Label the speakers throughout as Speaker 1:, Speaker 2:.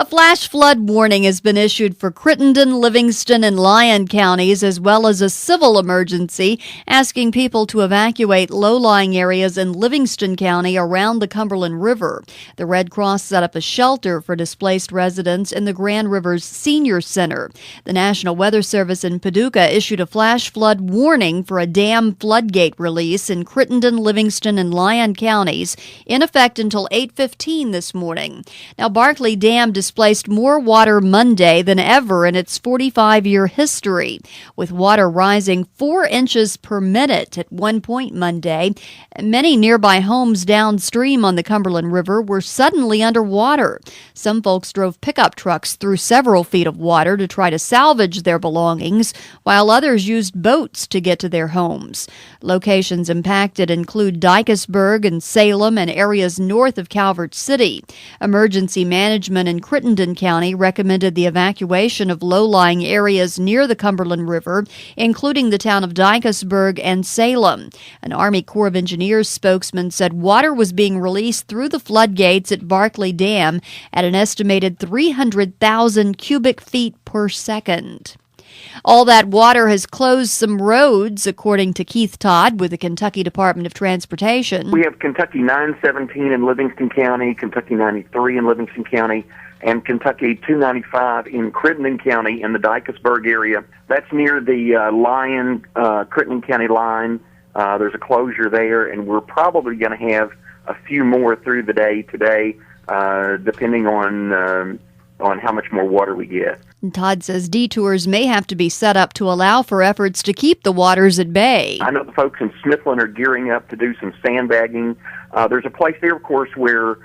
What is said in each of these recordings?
Speaker 1: A flash flood warning has been issued for Crittenden, Livingston, and Lyon counties, as well as a civil emergency asking people to evacuate low-lying areas in Livingston County around the Cumberland River. The Red Cross set up a shelter for displaced residents in the Grand Rivers Senior Center. The National Weather Service in Paducah issued a flash flood warning for a dam floodgate release in Crittenden, Livingston, and Lyon counties, in effect until 8:15 this morning. Now, Barkley Dam displaced more water Monday than ever in its 45-year history, with water rising 4 inches per minute at one point Monday. Many nearby homes downstream on the Cumberland River were suddenly underwater. Some folks drove pickup trucks through several feet of water to try to salvage their belongings, while others used boats to get to their homes. Locations impacted include Dykesburg and Salem and areas north of Calvert City. Emergency management in Crittenden County recommended the evacuation of low-lying areas near the Cumberland River, including the town of Dykesburg and Salem. An Army Corps of Engineers spokesman said water was being released through the floodgates at Barkley Dam at an estimated 300,000 cubic feet per second. All that water has closed some roads, according to Keith Todd with the Kentucky Department of Transportation.
Speaker 2: We have Kentucky 917 in Livingston County, Kentucky 93 in Livingston County, and Kentucky 295 in Crittenden County in the Dykesburg area. That's near the Crittenden County line. There's a closure there, and we're probably going to have a few more through the day today, depending on how much more water we get.
Speaker 1: Todd says detours may have to be set up to allow for efforts to keep the waters at bay.
Speaker 2: I know the folks in Smithland are gearing up to do some sandbagging. There's a place there, of course, where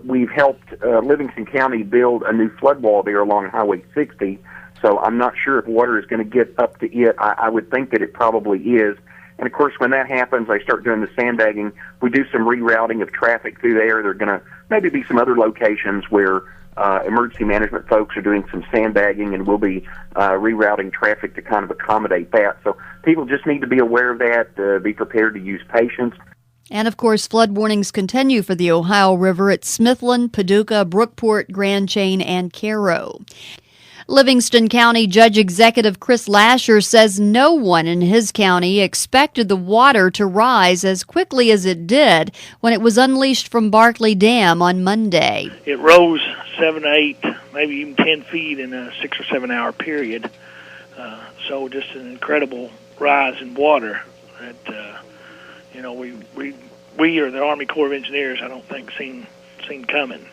Speaker 2: we've helped Livingston County build a new flood wall there along Highway 60. So I'm not sure if water is going to get up to it. I would think that it probably is. And, of course, when that happens, I start doing the sandbagging. We do some rerouting of traffic through there. There are going to maybe be some other locations where emergency management folks are doing some sandbagging, and we'll be rerouting traffic to kind of accommodate that. So people just need to be aware of that, be prepared to use patience.
Speaker 1: And, of course, flood warnings continue for the Ohio River at Smithland, Paducah, Brookport, Grand Chain, and Cairo. Livingston County Judge Executive Chris Lasher says no one in his county expected the water to rise as quickly as it did when it was unleashed from Barkley Dam on Monday.
Speaker 3: It rose 7 to 8, maybe even 10 feet in a 6 or 7 hour period. So just an incredible rise in water that, we or the Army Corps of Engineers, I don't think seen coming.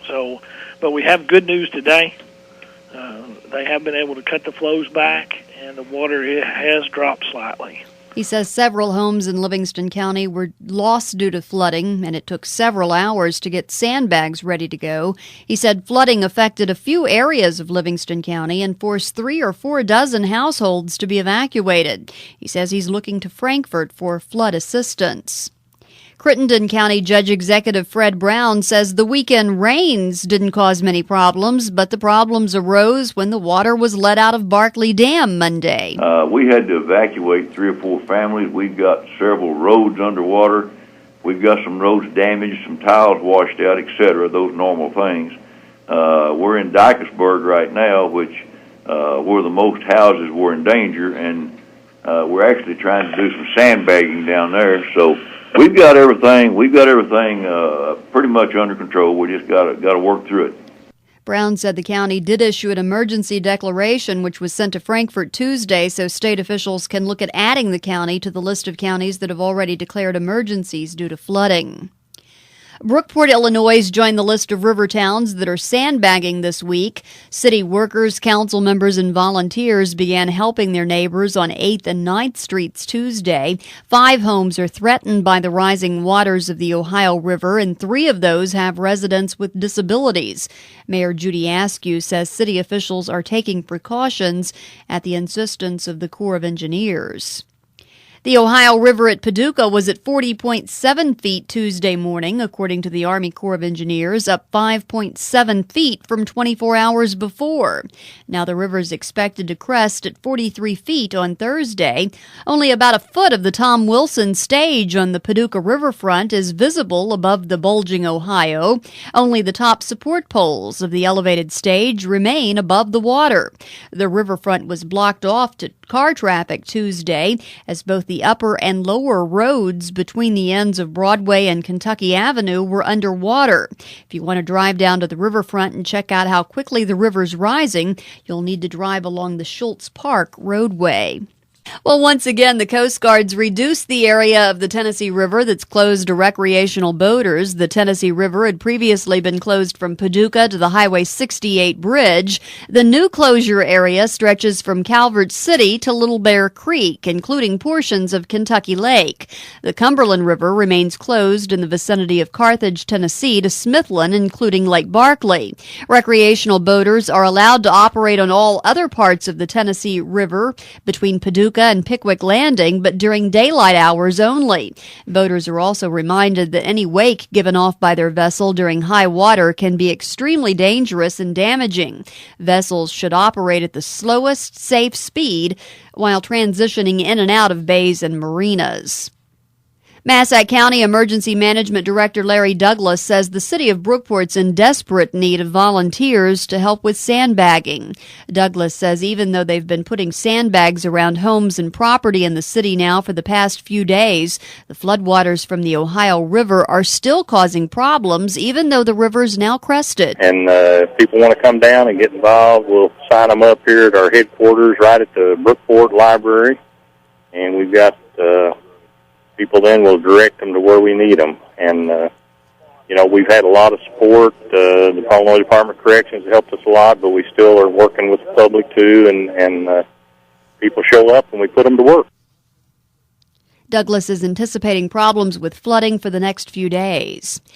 Speaker 3: So, but we have good news today. They have been able to cut the flows back, and the water has dropped slightly.
Speaker 1: He says several homes in Livingston County were lost due to flooding, and it took several hours to get sandbags ready to go. He said flooding affected a few areas of Livingston County and forced 3 or 4 dozen households to be evacuated. He says he's looking to Frankfort for flood assistance. Crittenden County Judge Executive Fred Brown says the weekend rains didn't cause many problems, but the problems arose when the water was let out of Barkley Dam Monday.
Speaker 4: We had to evacuate 3 or 4 families. We've got several roads underwater. We've got some roads damaged, some tiles washed out, etc., those normal things. We're in Dykesburg right now, which where the most houses were in danger, and we're actually trying to do some sandbagging down there. So we've got everything pretty much under control. We just got to work through it.
Speaker 1: Brown said the county did issue an emergency declaration, which was sent to Frankfort Tuesday, so state officials can look at adding the county to the list of counties that have already declared emergencies due to flooding. Brookport, Illinois joined the list of river towns that are sandbagging this week. City workers, council members, and volunteers began helping their neighbors on 8th and 9th Streets Tuesday. 5 homes are threatened by the rising waters of the Ohio River, and 3 of those have residents with disabilities. Mayor Judy Askew says city officials are taking precautions at the insistence of the Corps of Engineers. The Ohio River at Paducah was at 40.7 feet Tuesday morning, according to the Army Corps of Engineers, up 5.7 feet from 24 hours before. Now the river is expected to crest at 43 feet on Thursday. Only about a foot of the Tom Wilson stage on the Paducah riverfront is visible above the bulging Ohio. Only the top support poles of the elevated stage remain above the water. The riverfront was blocked off to car traffic Tuesday as both the upper and lower roads between the ends of Broadway and Kentucky Avenue were underwater. If you want to drive down to the riverfront and check out how quickly the river's rising, you'll need to drive along the Schultz Park roadway. Well, once again, the Coast Guard's reduced the area of the Tennessee River that's closed to recreational boaters. The Tennessee River had previously been closed from Paducah to the Highway 68 bridge. The new closure area stretches from Calvert City to Little Bear Creek, including portions of Kentucky Lake. The Cumberland River remains closed in the vicinity of Carthage, Tennessee to Smithland, including Lake Barkley. Recreational boaters are allowed to operate on all other parts of the Tennessee River between Paducah and Pickwick Landing, but during daylight hours only. Boaters are also reminded that any wake given off by their vessel during high water can be extremely dangerous and damaging. Vessels should operate at the slowest safe speed while transitioning in and out of bays and marinas. Massac County Emergency Management Director Larry Douglas says the city of Brookport's in desperate need of volunteers to help with sandbagging. Douglas says even though they've been putting sandbags around homes and property in the city now for the past few days, the floodwaters from the Ohio River are still causing problems even though the river's now crested.
Speaker 5: And if people want to come down and get involved, we'll sign them up here at our headquarters right at the Brookport Library. And we've got people then will direct them to where we need them. And, we've had a lot of support. The Illinois Department of Corrections helped us a lot, but we still are working with the public, too, and people show up and we put them to work.
Speaker 1: Douglas is anticipating problems with flooding for the next few days.